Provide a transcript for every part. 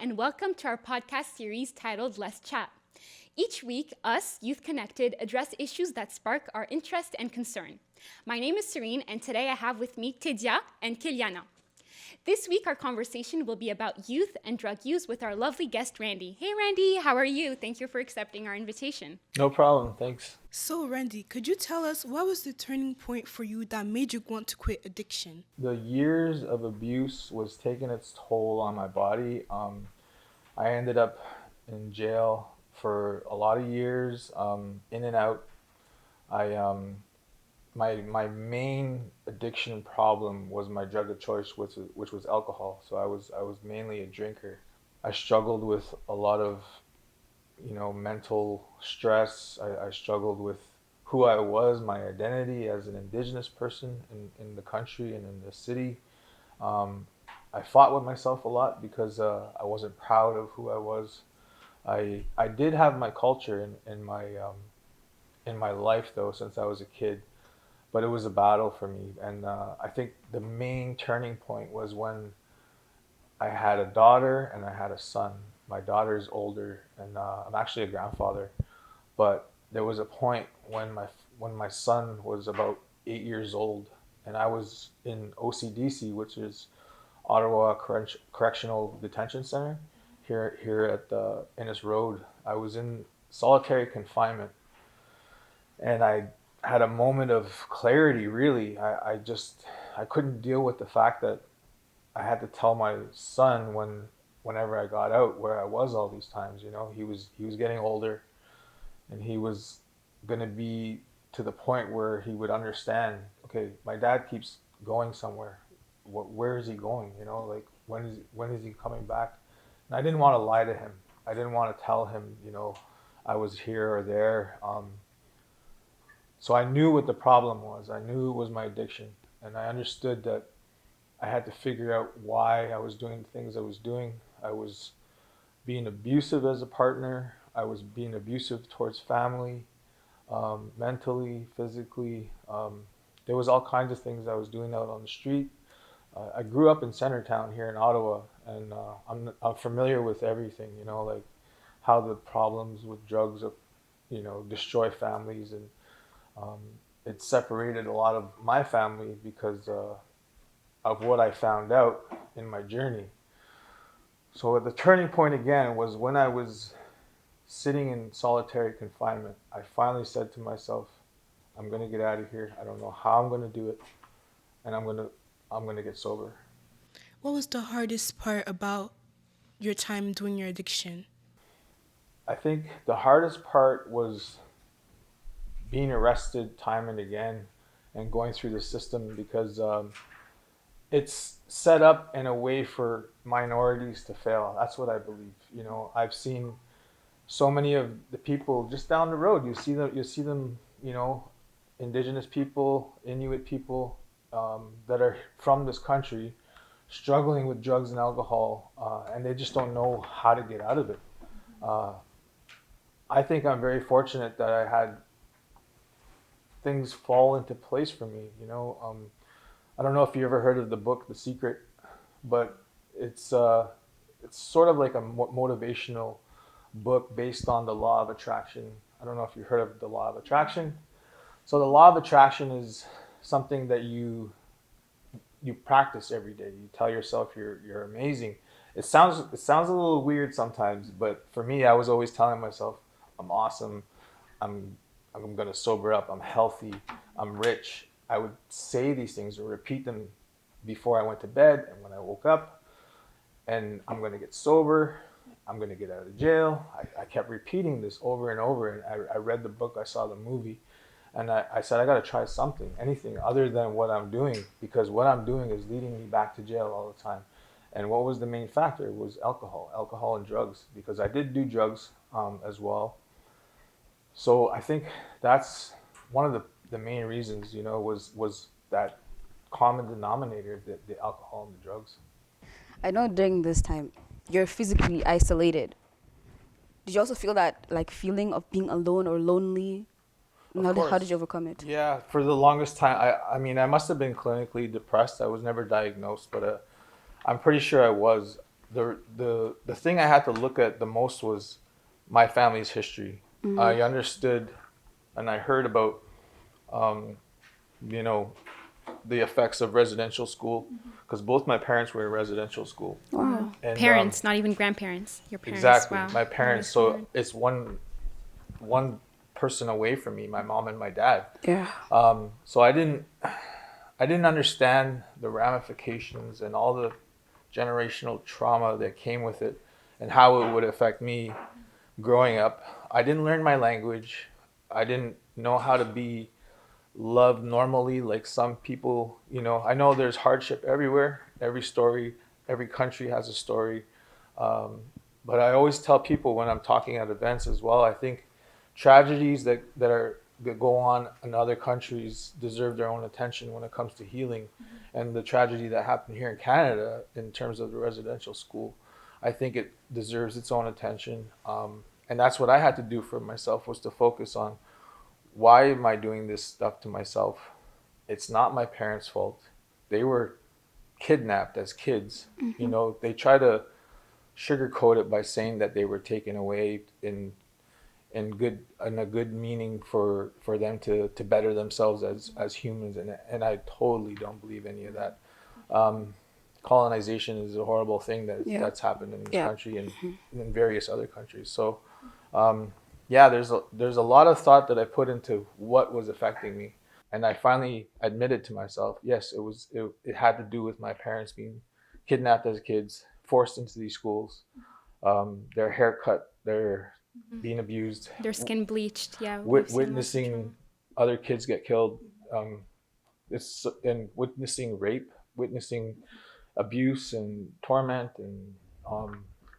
and welcome to our podcast series titled Let's Chat. Each week, us, Youth Connected, address issues that spark our interest and concern. My name is Serene, and today I have with me Tedia and Kiliana. This week, our conversation will be about youth and drug use with our lovely guest, Randy. Hey, Randy, how are you? Thank you for accepting our invitation. No problem, thanks. So, Randy, could you tell us what was the turning point for you that made you want to quit addiction? The years of abuse was taking its toll on my body. I ended up in jail for a lot of years, in and out. My main addiction problem was my drug of choice, which was alcohol. So I was mainly a drinker. I struggled with a lot of, mental stress. I struggled with who I was, my identity as an indigenous person in the country and in the city. I fought with myself a lot because I wasn't proud of who I was. I did have my culture in my life though since I was a kid. But it was a battle for me. And I think the main turning point was when I had a daughter and I had a son. My daughter is older and I'm actually a grandfather. But there was a point when my son was about 8 years old and I was in OCDC, which is Ottawa Correctional Detention Center, here at the Innis Road. I was in solitary confinement and I had a moment of clarity, really. I couldn't deal with the fact that I had to tell my son whenever I got out where I was all these times. He was getting older and he was going to be to the point where he would understand, okay, my dad keeps going somewhere. Where is he going? When is he coming back? And I didn't want to lie to him. I didn't want to tell him, I was here or there. So I knew what the problem was. I knew it was my addiction. And I understood that I had to figure out why I was doing the things I was doing. I was being abusive as a partner. I was being abusive towards family, mentally, physically. There was all kinds of things I was doing out on the street. I grew up in Centertown here in Ottawa, and I'm familiar with everything, like how the problems with drugs, destroy families, and it separated a lot of my family because of what I found out in my journey. So the turning point again was when I was sitting in solitary confinement. I finally said to myself, I'm going to get out of here. I don't know how I'm going to do it, and I'm going to get sober. What was the hardest part about your time doing your addiction? I think the hardest part was being arrested time and again and going through the system because it's set up in a way for minorities to fail. That's what I believe. I've seen so many of the people just down the road. You see them, indigenous people, Inuit people that are from this country struggling with drugs and alcohol, and they just don't know how to get out of it. I think I'm very fortunate that I had things fall into place for me. I don't know if you ever heard of the book The Secret, but it's sort of like a motivational book based on the law of attraction. I don't know if you heard of the law of attraction. So the law of attraction is something that you practice every day. You tell yourself you're amazing. It sounds a little weird sometimes, but for me, I was always telling myself I'm awesome. I'm going to sober up. I'm healthy. I'm rich. I would say these things or repeat them before I went to bed and when I woke up. And I'm going to get sober. I'm going to get out of jail. I kept repeating this over and over. And I read the book. I saw the movie. And I said, I got to try something, anything other than what I'm doing, because what I'm doing is leading me back to jail all the time. And what was the main factor? It was alcohol and drugs, because I did do drugs as well. So I think that's one of the main reasons, was that common denominator, the alcohol and the drugs. I know during this time, you're physically isolated. Did you also feel that feeling of being alone or lonely? How did you overcome it? Yeah, for the longest time, I must have been clinically depressed. I was never diagnosed, but I'm pretty sure I was. the thing I had to look at the most was my family's history. I understood and I heard about, you know, the effects of residential school, because both my parents were in residential school. Wow. And, Parents, not even grandparents. Your parents. exactly, Wow. my parents. That is So hard. it's one person away from me, my mom and my dad. Yeah. So I didn't understand the ramifications and all the generational trauma that came with it and how it would affect me growing up. I didn't learn my language. I didn't know how to be loved normally like some people, you know. I know there's hardship everywhere. Every story, every country has a story. But I always tell people when I'm talking at events as well, I think tragedies that go on in other countries deserve their own attention when it comes to healing. And the tragedy that happened here in Canada in terms of the residential school, I think it deserves its own attention. And that's what I had to do for myself, was to focus on, why am I doing this stuff to myself? It's not my parents' fault. They were kidnapped as kids. You know, they try to sugarcoat it by saying that they were taken away in a good meaning for them to better themselves as humans, and I totally don't believe any of that. Colonization is a horrible thing that's happened in this country and in various other countries. So there's a lot of thought that I put into what was affecting me, and I finally admitted to myself, yes, it had to do with my parents being kidnapped as kids, forced into these schools, their haircut, their being abused, Their skin bleached. Yeah. we've seen lots of witnessing trauma. other kids get killed, and witnessing rape, witnessing abuse and torment, and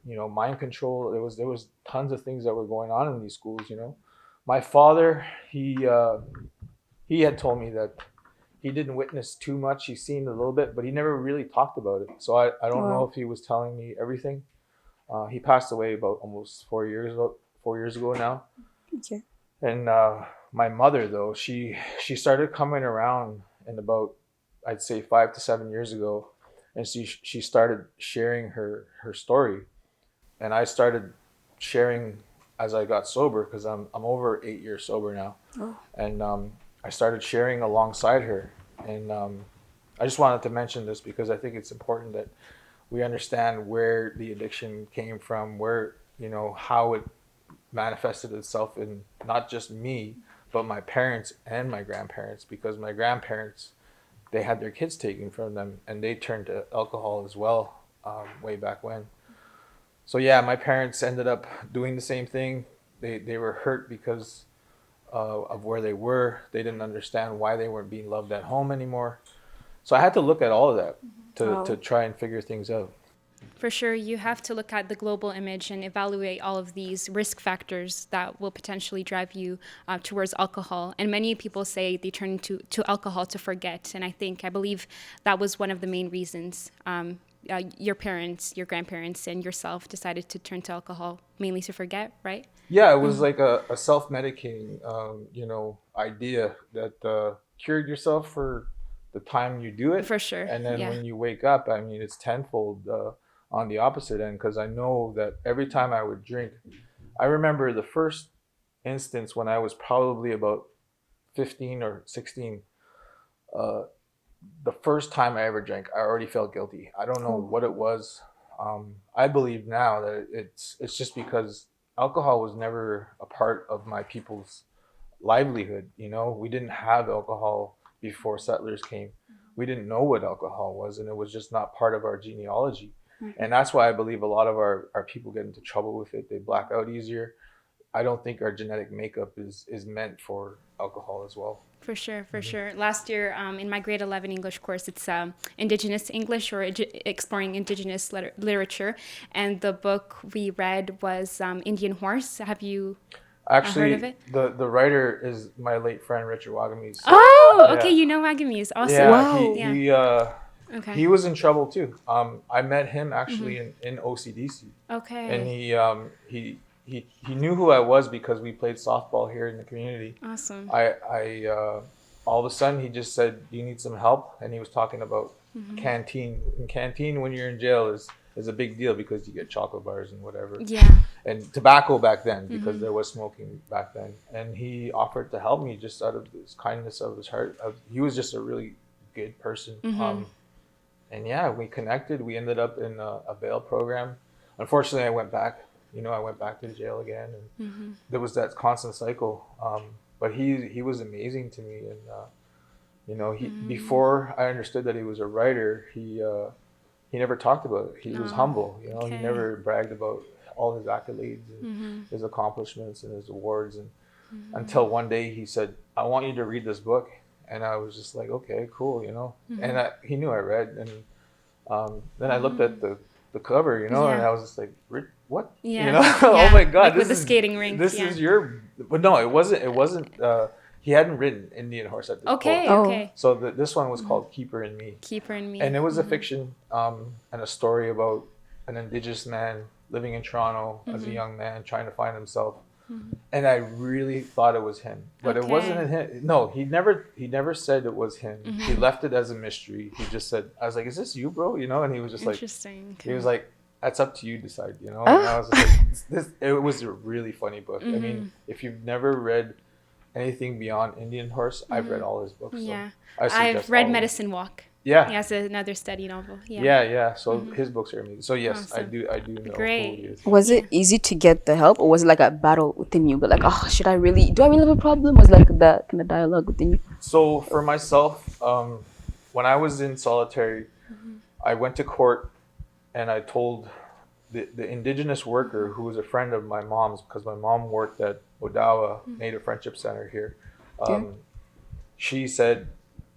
you know, mind control. There was tons of things that were going on in these schools. You know, my father, he had told me that he didn't witness too much. He seen a little bit, but he never really talked about it. So I don't know if he was telling me everything. He passed away about almost 4 years ago now. Okay. And my mother, though, she started coming around in about, I'd say, 5 to 7 years ago, and she started sharing her story, and I started sharing as I got sober, because I'm over 8 years sober now. And I started sharing alongside her, and I just wanted to mention this because I think it's important that we understand where the addiction came from, where, you know, how it manifested itself in not just me, but my parents and my grandparents, because my grandparents, they had their kids taken from them and they turned to alcohol as well, way back when. So yeah, my parents ended up doing the same thing. They were hurt because of where they were. They didn't understand why they weren't being loved at home anymore. So I had to look at all of that to try and figure things out. For sure, you have to look at the global image and evaluate all of these risk factors that will potentially drive you towards alcohol. And many people say they turn to alcohol to forget. And I believe that was one of the main reasons your parents, your grandparents, and yourself decided to turn to alcohol, mainly to forget, right? Yeah, it was like a self-medicating, you know, idea that cured yourself for the time you do it. For sure. And then yeah. when you wake up, I mean, it's tenfold on the opposite end, because I know that every time I would drink, I remember the first instance when I was probably about 15 or 16. The first time I ever drank, I already felt guilty. I don't know what it was. I believe now that it's just because alcohol was never a part of my people's livelihood. You know, we didn't have alcohol before settlers came. We didn't know what alcohol was, and it was just not part of our genealogy. And that's why I believe a lot of our people get into trouble with it. They black out easier. I don't think our genetic makeup is meant for alcohol as well. For sure, for sure. Last year, in my grade 11 English course, it's Indigenous English, or exploring Indigenous literature. And the book we read was Indian Horse. Have you Actually, heard of it? The writer is my late friend, Richard Wagamis. So, Oh, yeah. okay, you know Wagamis. Awesome. Yeah, Wow. Okay. he was in trouble too. I met him actually in OCDC. Okay. And he knew who I was because we played softball here in the community. Awesome. I all of a sudden he just said, "Do you need some help?" And he was talking about canteen. And canteen when you're in jail is a big deal because you get chocolate bars and whatever. Yeah. And tobacco back then, because there was smoking back then. And he offered to help me just out of his kindness of his heart. He was just a really good person. And yeah, we connected. We ended up in a bail program. Unfortunately, I went back. I went back to jail again, and there was that constant cycle. But he was amazing to me, and he before I understood that he was a writer, he never talked about it. He was humble. He never bragged about all his accolades and his accomplishments and his awards, and until one day he said, "I want you to read this book." And I was just like, okay, cool, And he knew I read, and then I looked at the cover, and I was just like, what? Yeah. Oh my God, like with the skating rink. This is your. But no, it wasn't. He hadn't written Indian Horse at this point. Okay. So this one was called Keeper in Me. Keeper in Me. And it was a fiction and a story about an Indigenous man living in Toronto as a young man trying to find himself. And I really thought it was him, but it wasn't him. No, he never said it was him. He left it as a mystery. He just said, I was like, "Is this you, bro?" And he was just like, interesting. He was like, "That's up to you, decide." And I was just like, it was a really funny book. I mean, if you've never read anything beyond Indian Horse, I've read all his books. Yeah, so I've read Medicine Walk. Yeah. He has another study novel. Yeah. So his books are amazing. So yes, Awesome. I do know Great. who he is. Was it easy to get the help, or was it like a battle within you? But like, oh, do I really have a problem? Was it like that kind of dialogue within you? So for myself, when I was in solitary, I went to court and I told the Indigenous worker who was a friend of my mom's, because my mom worked at Odawa Native Friendship Center here. She said,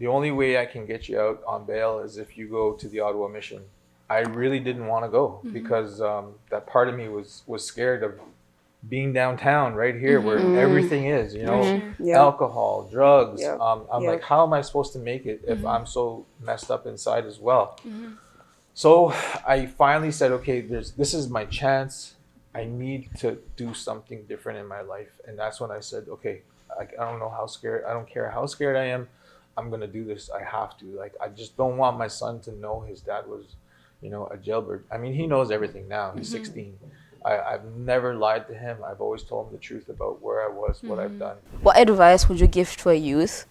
"The only way I can get you out on bail is if you go to the Ottawa mission." I really didn't want to go because that part of me was scared of being downtown right here where everything is, alcohol, drugs. I'm like, how am I supposed to make it if I'm so messed up inside as well? So I finally said, okay, this is my chance. I need to do something different in my life. And that's when I said, okay, I don't know how scared, I don't care how scared I am. I'm going to do this. I have to. Like, I just don't want my son to know his dad was, a jailbird. I mean, he knows everything now. He's 16. I've never lied to him. I've always told him the truth about where I was, what I've done. What advice would you give to a youth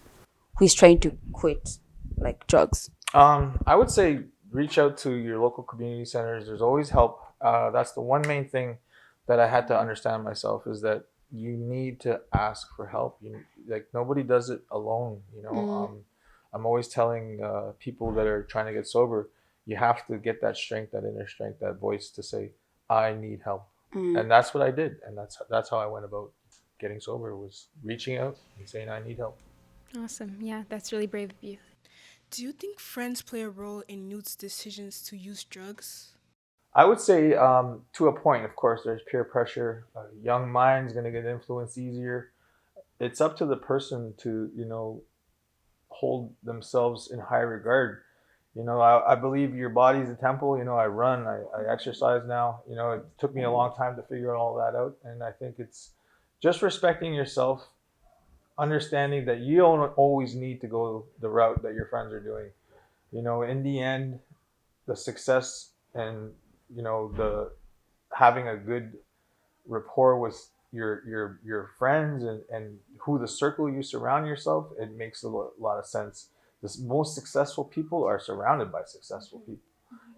who is trying to quit, like, drugs? I would say reach out to your local community centers. There's always help. That's the one main thing that I had to understand myself, is that you need to ask for help. Nobody does it alone. I'm always telling people that are trying to get sober, you have to get that strength, that inner strength, that voice to say, I need help. And that's what I did. And that's how I went about getting sober, was reaching out and saying, I need help. Awesome. Yeah, that's really brave of you. Do you think friends play a role in youth's decisions to use drugs? I would say to a point. Of course, there's peer pressure. A young mind's going to get influenced easier. It's up to the person to, hold themselves in high regard. I believe your body's a temple. I run, I exercise now. It took me a long time to figure all that out. And I think it's just respecting yourself, understanding that you don't always need to go the route that your friends are doing. In the end, the success and the having a good rapport with your friends and who the circle you surround yourself, it makes a lot of sense. The most successful people are surrounded by successful people.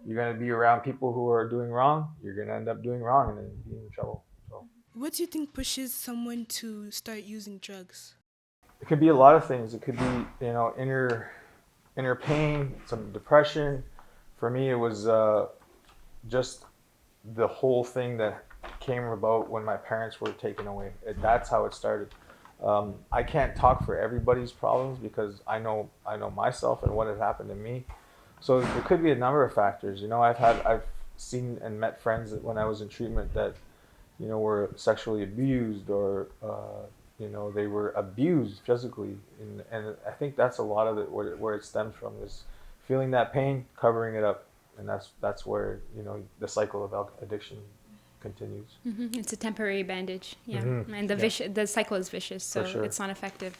You're going to be around people who are doing wrong, you're going to end up doing wrong and then be in trouble. So What do you think pushes someone to start using drugs? it could be a lot of things. It could be inner pain, some depression. For me, it was just the whole thing that came about when my parents were taken away. That's how it started. I can't talk for everybody's problems because I know myself and what had happened to me. So there could be a number of factors. I've seen and met friends that when I was in treatment that were sexually abused or they were abused physically, and I think that's a lot of it where it stems from, is feeling that pain, covering it up. And that's where the cycle of addiction continues. It's a temporary bandage, yeah. Mhm. And the cycle is vicious, so For sure. it's not effective.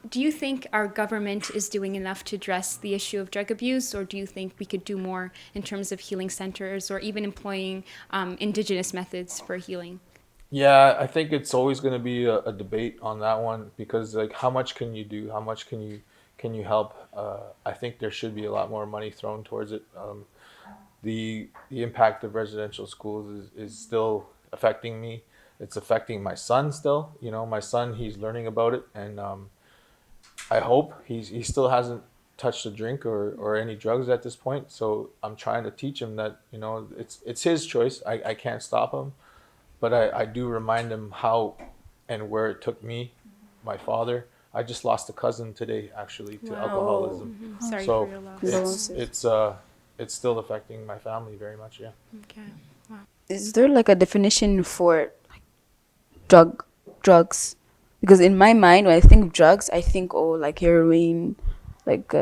Do you think our government is doing enough to address the issue of drug abuse, or do you think we could do more in terms of healing centers or even employing indigenous methods for healing? Yeah, I think it's always going to be a debate on that one because like how much can you do? How much can you help? I think there should be a lot more money thrown towards it. The impact of residential schools is still affecting me. It's affecting my son still. You know, my son, he's learning about it, and I hope he still hasn't touched a drink or any drugs at this point. So I'm trying to teach him that, you know, it's his choice. I can't stop him. But I do remind him how and where it took me, my father. I just lost a cousin today, actually, to alcoholism. Sorry So for your loss. it's still affecting my family very much, yeah. Okay. Wow. Is there like a definition for like drugs? Because in my mind, when I think of drugs, I think like heroin, like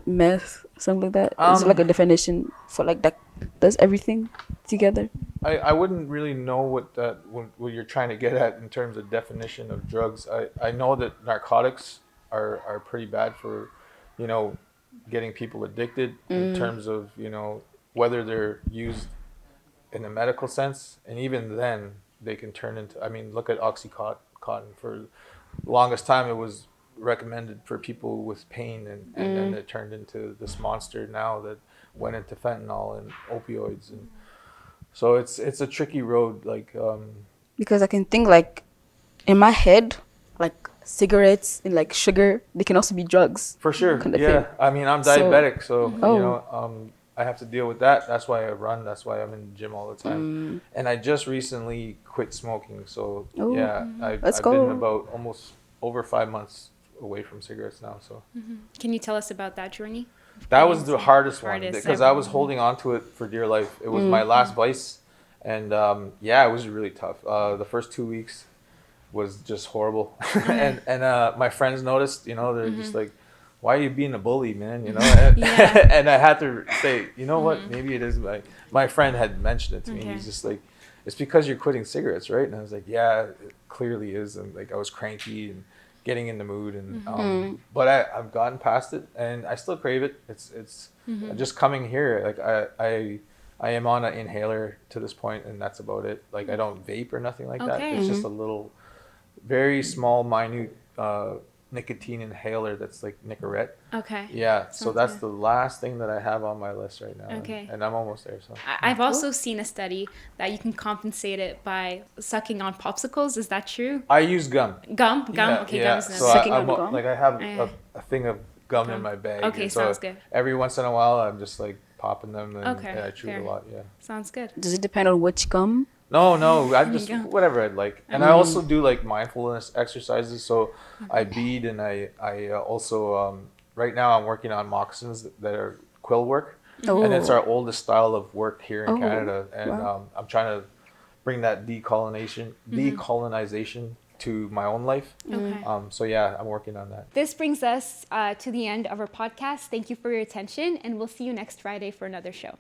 meth, something like that. Is there like a definition for like that does everything together? I wouldn't really know what you're trying to get at in terms of definition of drugs. I know that narcotics are pretty bad for, you know, getting people addicted in terms of, you know, whether they're used in a medical sense, and even then they can turn into, I mean, look at Oxycontin. For the longest time it was recommended for people with pain, and then it turned into this monster now that went into fentanyl and opioids, and so it's a tricky road, like because I can think like in my head, like cigarettes and like sugar, they can also be drugs. for sure. kind of Yeah, thing. I mean, I'm diabetic, so Oh. you know, I have to deal with that. That's why I run. That's why I'm in the gym all the time. And I just recently quit smoking, so Oh, yeah, let's I've go. been about almost over 5 months away from cigarettes now. So Can you tell us about that journey? that was the hardest one Hardest because ever. I was holding on to it for dear life. It was my last vice, and yeah, it was really tough. The first 2 weeks was just horrible, and my friends noticed. You know, they're just like, "Why are you being a bully, man?" You know, and, Yeah. and I had to say, you know what? Maybe it is my friend had mentioned it to me. Okay. He's just like, "It's because you're quitting cigarettes, right?" And I was like, "Yeah, it clearly is." And like I was cranky and getting in the mood, and but I've gotten past it, and I still crave it. It's just coming here. Like I am on an inhaler to this point, and that's about it. Like I don't vape or nothing like that. Okay. It's just a little, very small, minute nicotine inhaler that's like Nicorette. Okay. Yeah, so Sounds that's good. the last thing that I have on my list right now. Okay. And I'm almost there. So I've also seen a study that you can compensate it by sucking on popsicles. Is that true? I use gum. Gum? Yeah, Okay, yeah. gum's So nice. Sucking I'm, on gum? like I have Yeah. a thing of gum in Gum. my bag. Okay, and so sounds good. every once in a while, I'm just like popping them, and Okay, I chew it fair. a lot. Yeah. Sounds good. Does it depend on which gum? No, I just go. whatever I'd like, and I also do like mindfulness exercises. So I bead, and I also right now I'm working on moccasins that are quill work, and it's our oldest style of work here in Oh, Canada, and wow. I'm trying to bring that decolonization to my own life. Okay. So yeah, I'm working on that. This brings us to the end of our podcast. Thank you for your attention, and we'll see you next Friday for another show.